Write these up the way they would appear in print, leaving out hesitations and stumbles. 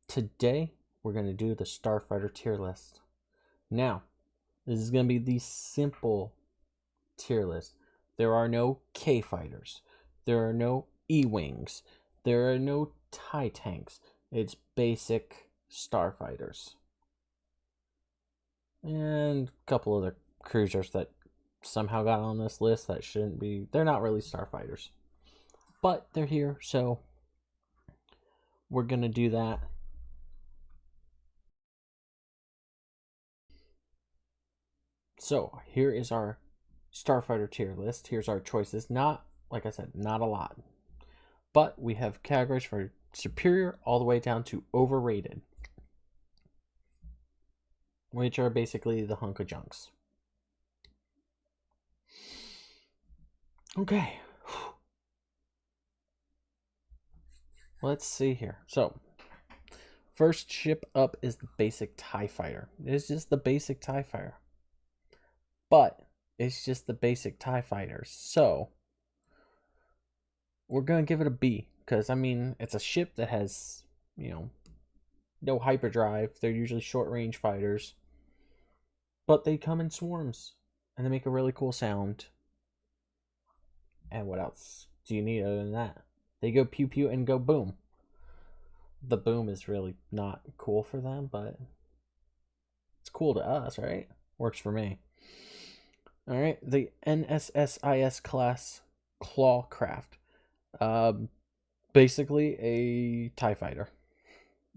Today, we're going to do the Starfighter tier list. Now, this is going to be the simple tier list. There are no K-Fighters. There are no E-Wings. There are no TIE Tanks. It's basic Starfighters. And a couple other cruisers that somehow got on this list that shouldn't be. They're not really Starfighters. But they're here, so we're going to do that. So here is our Starfighter tier list. Here's our choices. Not, like I said, not a lot. But we have categories for superior all the way down to overrated, which are basically the hunk of junks. Okay. Let's see here. So, first ship up is the basic TIE Fighter. It's just the basic TIE Fighter. But it's just the basic TIE Fighter. So, we're going to give it a B. Because, I mean, it's a ship that has, no hyperdrive. They're usually short-range fighters. But they come in swarms. And they make a really cool sound. And what else do you need other than that? They go pew-pew and go boom. The boom is really not cool for them, but it's cool to us, right? Works for me. Alright, the NSSIS class Clawcraft. Basically a TIE Fighter.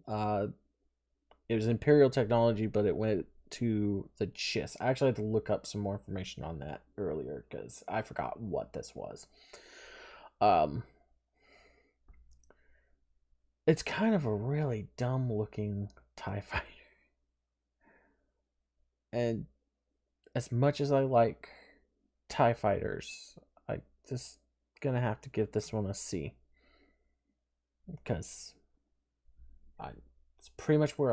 It was Imperial technology, but it went to the Chiss. I actually had to look up some more information on that earlier because I forgot what this was. It's kind of a really dumb looking TIE Fighter. And as much as I like TIE Fighters, I just gonna have to give this one a C. Because it's pretty much where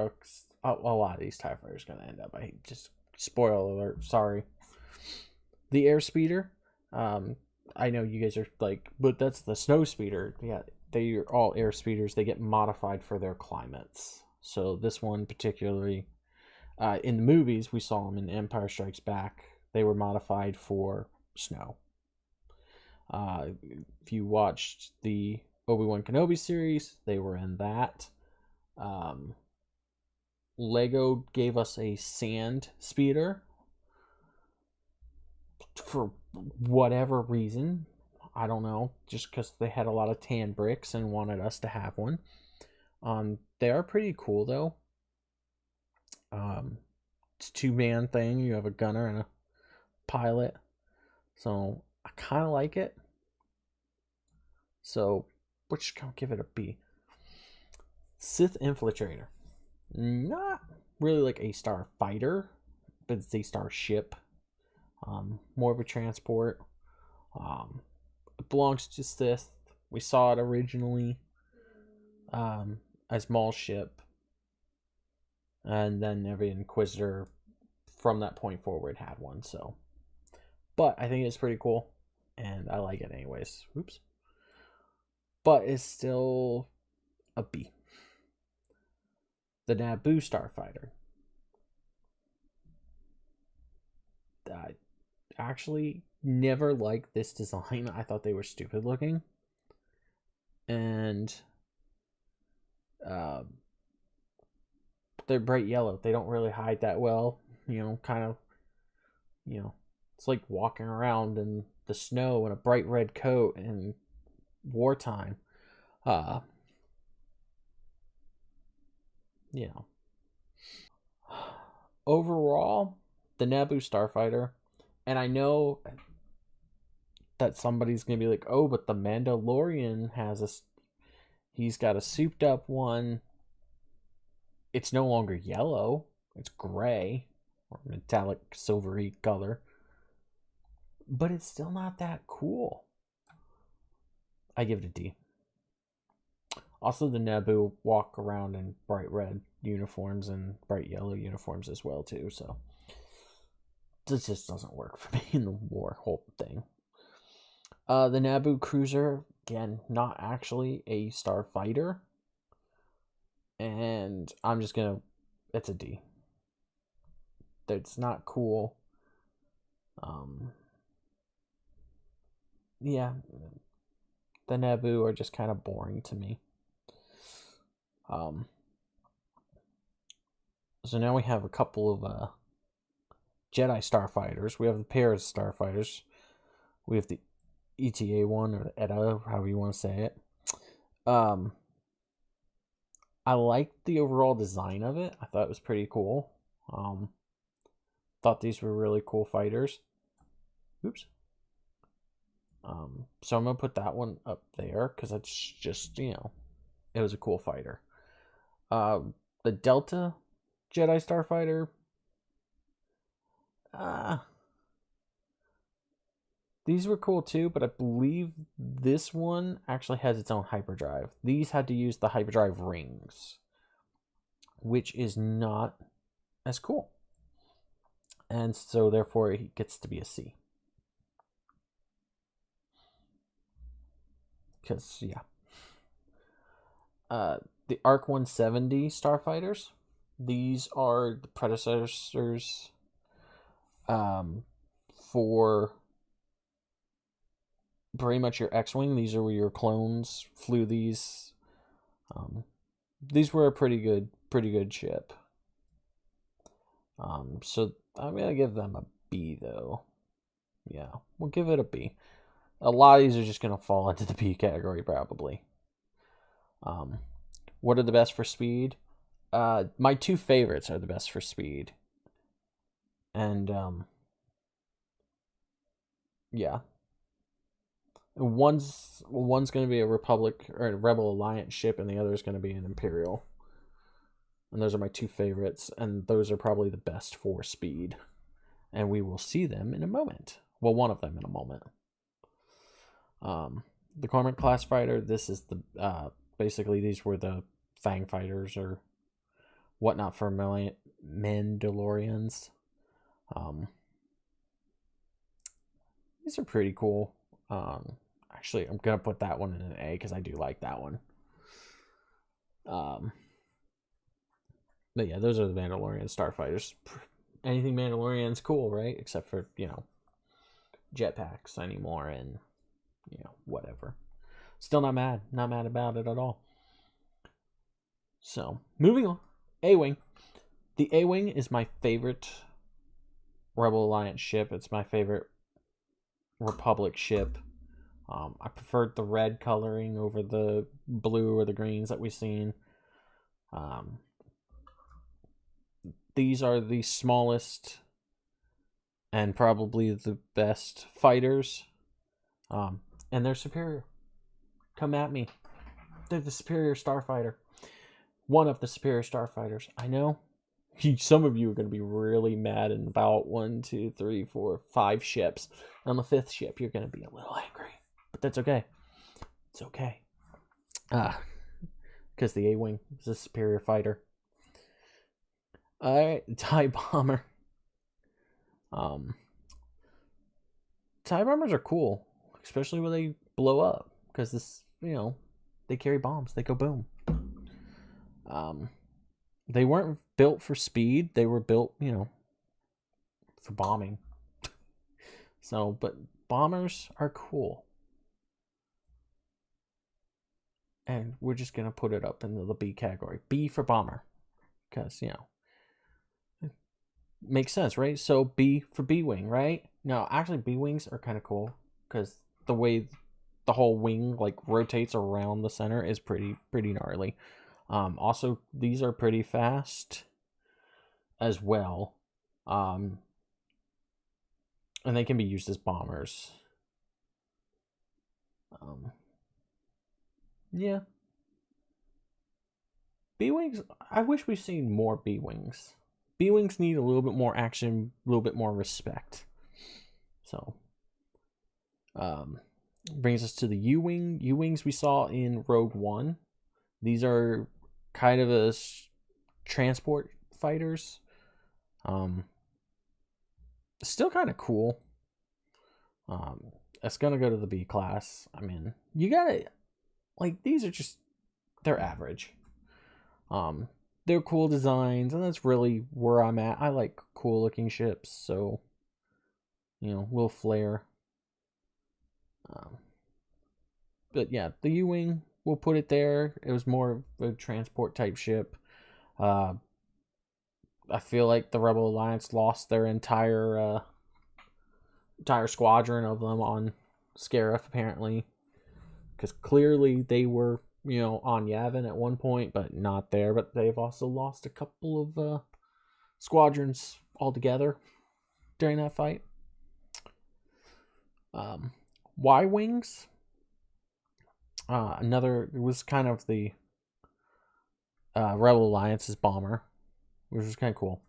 a lot of these TIE Fighters are gonna end up. I just spoiler alert, sorry. The Airspeeder, I know you guys are like, but that's the Snow Speeder. Yeah, they are all Airspeeders. They get modified for their climates. So this one particularly, in the movies, we saw them in Empire Strikes Back. They were modified for snow. If you watched the Obi-Wan Kenobi series, they were in that. Lego gave us a sand speeder for whatever reason. I don't know, just because they had a lot of tan bricks and wanted us to have one. They are pretty cool though. It's a 2-man thing. You have a gunner and a pilot, so I kind of like it. So we're just gonna give it a B. Sith Infiltrator, not really like a star fighter, but it's a star ship. More of a transport. It belongs to Sith. We saw it originally as Maul's ship, and then every Inquisitor from that point forward had one. So, but I think it's pretty cool, and I like it anyways. Oops. But it's still a B. The Naboo Starfighter. I actually never liked this design. I thought they were stupid looking. And they're bright yellow. They don't really hide that well. Kind of, it's like walking around in the snow in a bright red coat in wartime. Overall, the Naboo Starfighter, and I know that somebody's gonna be like, oh, but the Mandalorian he's got a souped up one. It's no longer yellow, it's gray or metallic silvery color, but it's still not that cool. I give it a D. Also, the Naboo walk around in bright red uniforms and bright yellow uniforms as well too, so this just doesn't work for me in the whole thing. The Naboo cruiser, again, not actually a starfighter. And I'm just gonna, it's a D. It's not cool. Yeah, the Naboo are just kind of boring to me. So now we have a couple of Jedi Starfighters. We have the pair of Starfighters. We have the ETA one, or the ETA, however you want to say it. I liked the overall design of it. I thought it was pretty cool. Thought these were really cool fighters. Oops. So I'm gonna put that one up there because it's just, you know, it was a cool fighter. The Delta Jedi Starfighter. These were cool too, but I believe this one actually has its own hyperdrive. These had to use the hyperdrive rings, which is not as cool. And so therefore he gets to be a C. Because, yeah. The ARC 170 Starfighters. These are the predecessors for pretty much your X-Wing. These are where your clones flew these. These were a pretty good ship. So I'm gonna give them a B though. Yeah, we'll give it a B. A lot of these are just gonna fall into the B category probably. What are the best for speed? My two favorites are the best for speed. And yeah. One's going to be a Republic or a Rebel Alliance ship, and the other is going to be an Imperial. And those are my two favorites, and those are probably the best for speed. And we will see them in a moment. Well, one of them in a moment. The Cormorant class fighter. This is the basically these were the Fang fighters or whatnot for Mandalorians. These are pretty cool. Actually, I'm gonna put that one in an A because I do like that one. But yeah, those are the Mandalorian Starfighters. Anything Mandalorian's cool, right? Except for, you know, jetpacks anymore and, you know, whatever. Still not mad. Not mad about it at all. So, moving on. A-Wing. The A-Wing is my favorite Rebel Alliance ship. It's my favorite Republic ship. I preferred the red coloring over the blue or the greens that we've seen. These are the smallest and probably the best fighters. And they're superior. Come at me. They're the superior starfighter. One of the superior starfighters. I know some of you are going to be really mad in about 1, 2, 3, 4, 5 ships. On the 5th ship, you're going to be a little angry. But that's okay. It's okay. Because the A-Wing is a superior fighter. Alright, TIE Bomber. TIE Bombers are cool. Especially when they blow up. Because this, you know, they carry bombs. They go boom. They weren't built for speed. They were built, you know, for bombing. So, but bombers are cool. And we're just going to put it up in the B category. B for bomber. Because, you know, it makes sense, right? So B for B-Wing, right? No, actually B-Wings are kind of cool. Because the way the whole wing, like, rotates around the center is pretty gnarly. Also, these are pretty fast as well. And they can be used as bombers. Yeah. B-Wings, I wish we'd seen more B-Wings. B-Wings need a little bit more action, a little bit more respect. So, brings us to the U-Wing. U-Wings we saw in Rogue One. These are kind of a transport fighters. Still kind of cool. It's gonna go to the B class. I mean, you gotta, like, these are just, they're average. They're cool designs, and that's really where I'm at. I like cool looking ships, so little flair. But yeah, the U-wing, we'll put it there. It was more of a transport type ship. I feel like the Rebel Alliance lost their entire squadron of them on Scarif, apparently, because clearly they were on Yavin at one point, but not there. But they've also lost a couple of squadrons altogether during that fight. Y-wings. It was kind of the Rebel Alliance's bomber, which was kind of cool.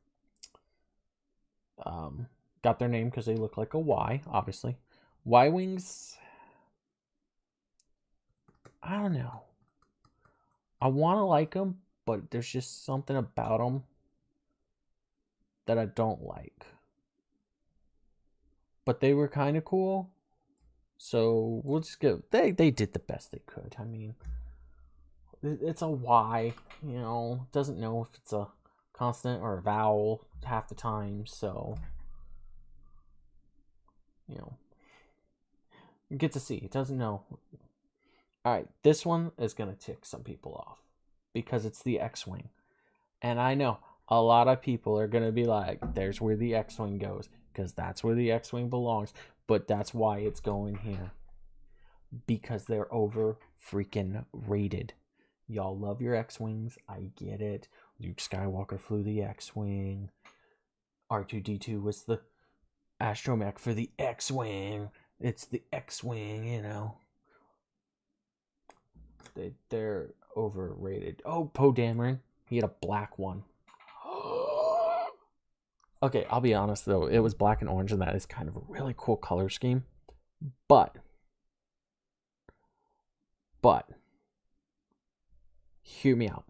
Got their name because they look like a Y, obviously. Y-wings, I don't know. I want to like them, but there's just something about them that I don't like. But they were kind of cool. So we'll just go. They did the best they could. I mean, it's a Y. Doesn't know if it's a consonant or a vowel half the time. So you get to see. It doesn't know. All right, this one is gonna tick some people off because it's the X-wing, and I know a lot of people are gonna be like, "There's where the X-wing goes," because that's where the X-wing belongs. But that's why it's going here. Because they're over freaking rated. Y'all love your X-wings. I get it. Luke Skywalker flew the X-wing. R2-D2 was the astromech for the X-wing. It's the X-wing, They're overrated. Oh, Poe Dameron. He had a black one. Okay, I'll be honest though, it was black and orange, and that is kind of a really cool color scheme. But hear me out.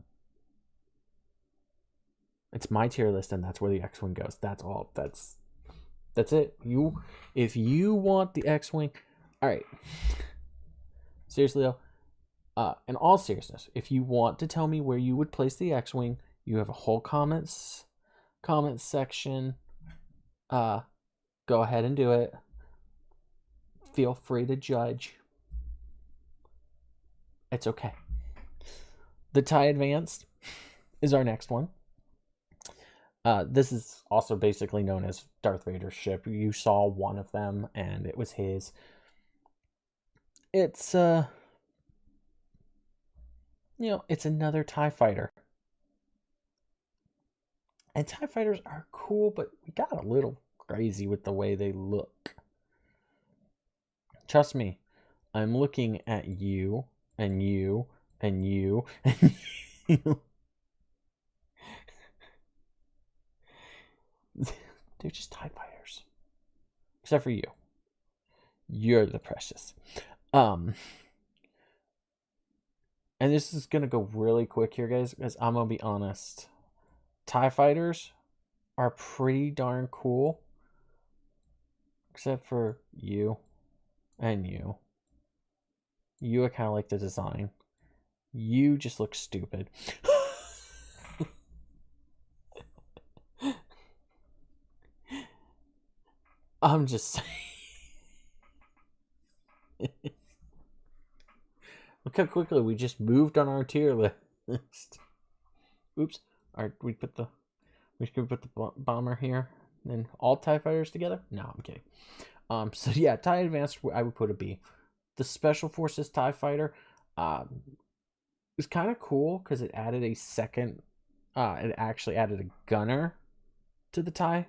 It's my tier list, and that's where the X-wing goes. That's all. That's it. If you want the X-wing, all right. Seriously though, in all seriousness, if you want to tell me where you would place the X-wing, you have a whole comments section. Go ahead and do it. Feel free to judge. It's okay. The TIE Advanced is our next one. This is also basically known as Darth Vader's ship. You saw one of them, and it was his. It's it's another TIE fighter. And TIE fighters are cool, but we got a little crazy with the way they look. Trust me, I'm looking at you and you and you and you. They're just TIE fighters. Except for you. You're the precious. And this is going to go really quick here, guys, because I'm going to be honest. TIE fighters are pretty darn cool. Except for you and you. You are kind of like the design. You just look stupid. I'm just saying. Look how quickly we just moved on our tier list. Oops. Alright, we could put the bomber here. And all TIE fighters together? No, I'm kidding. So yeah, TIE Advanced, I would put a B. The Special Forces TIE Fighter was kind of cool because it added a second. It actually added a gunner to the TIE.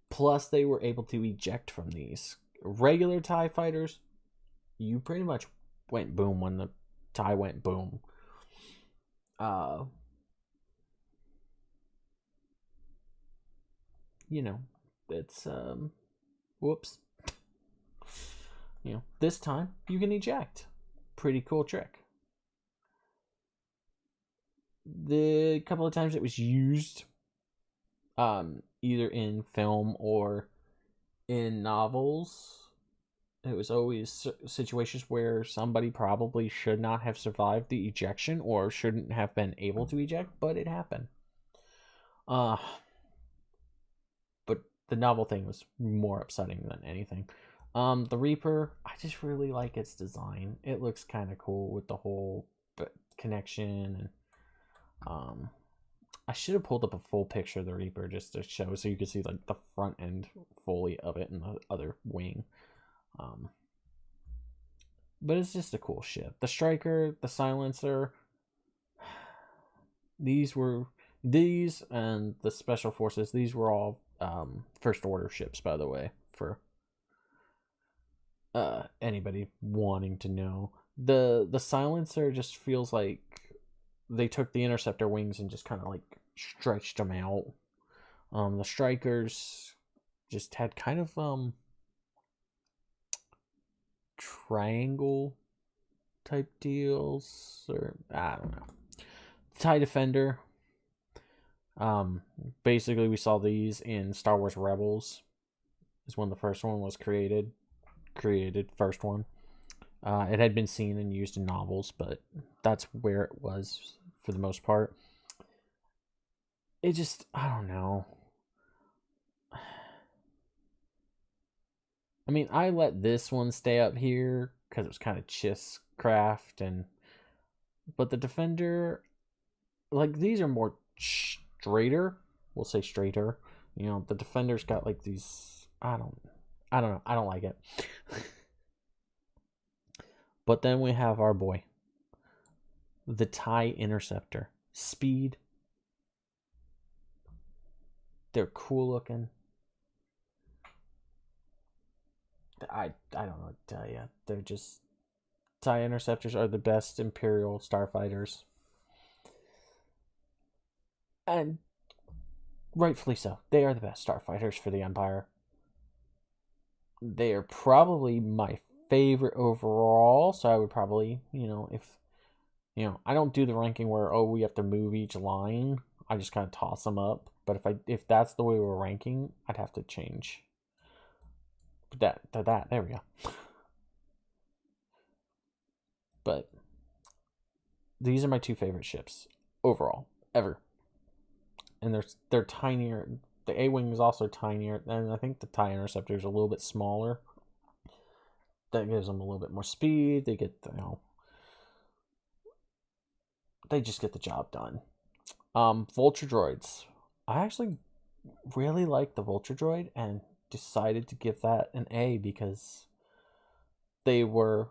Plus, they were able to eject from these. Regular TIE fighters, you pretty much went boom when the TIE went boom. It's whoops. This time you can eject. Pretty cool trick. The couple of times it was used, either in film or in novels, It was always situations where somebody probably should not have survived the ejection or shouldn't have been able to eject, but it happened. But the novel thing was more upsetting than anything. The Reaper, I just really like its design. It looks kind of cool with the whole connection, and I should have pulled up a full picture of the Reaper just to show, so you could see like the front end fully of it and the other wing. But it's just a cool ship. The Striker, the Silencer, these and the Special Forces, these were all First Order ships, by the way, for anybody wanting to know. The Silencer just feels like they took the Interceptor wings and just kind of like stretched them out. The Strikers just had kind of triangle type deals, or I don't know. TIE Defender. Basically we saw these in Star Wars Rebels. Is when the first one was created. First one. It had been seen and used in novels, but that's where it was for the most part. It just, I don't know. I mean, I let this one stay up here because it was kind of Chiss craft, but the Defender, like, these are more straighter. We'll say straighter. You know, the Defender's got like these. I don't know. I don't like it. But then we have our boy, the TIE Interceptor. Speed. They're cool looking. I don't know what to tell you. They're just, TIE Interceptors are the best Imperial starfighters. And rightfully so. They are the best starfighters for the Empire. They are probably my favorite overall, so I would probably, I don't do the ranking where, we have to move each line. I just kind of toss them up. But if that's the way we're ranking, I'd have to change that. There we go. But these are my two favorite ships overall ever, and they're tinier. The A-Wing is also tinier, and I think the TIE Interceptor is a little bit smaller. That gives them a little bit more speed. They get, they just get the job done. Vulture droids. I actually really like the Vulture droid and decided to give that an A because they were,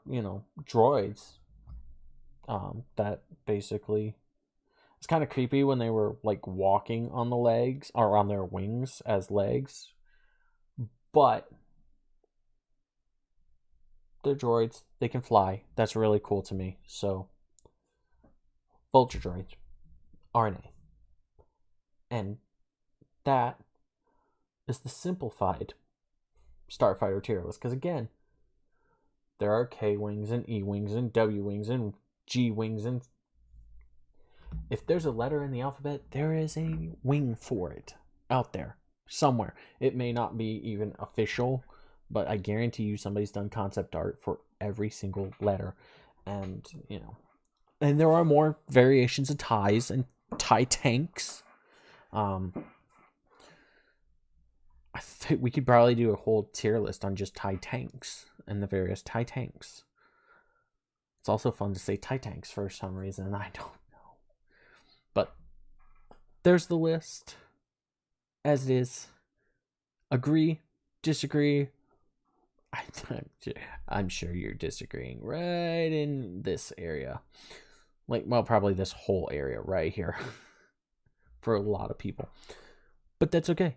droids. That basically, it's kind of creepy when they were like walking on the legs or on their wings as legs, but they're droids. They can fly. That's really cool to me. So, Vulture droids, RNA, and that is the simplified Starfighter tier list. Because again, there are K-Wings and E-Wings and W-Wings and G-Wings, and if there's a letter in the alphabet, there is a wing for it out there somewhere. It may not be even official, but I guarantee you somebody's done concept art for every single letter. And, and there are more variations of TIEs and TIE tanks. I think we could probably do a whole tier list on just TIE tanks and the various TIE tanks. It's also fun to say TIE tanks for some reason. I don't know. But there's the list as it is. Agree, disagree. I'm sure you're disagreeing right in this area. Probably this whole area right here for a lot of people. But that's okay.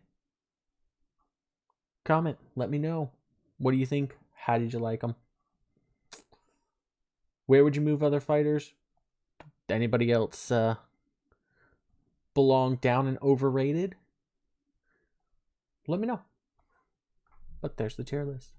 Comment. Let me know. What do you think? How did you like them? Where would you move other fighters? Anybody else belong down and overrated? Let me know. But there's the tier list.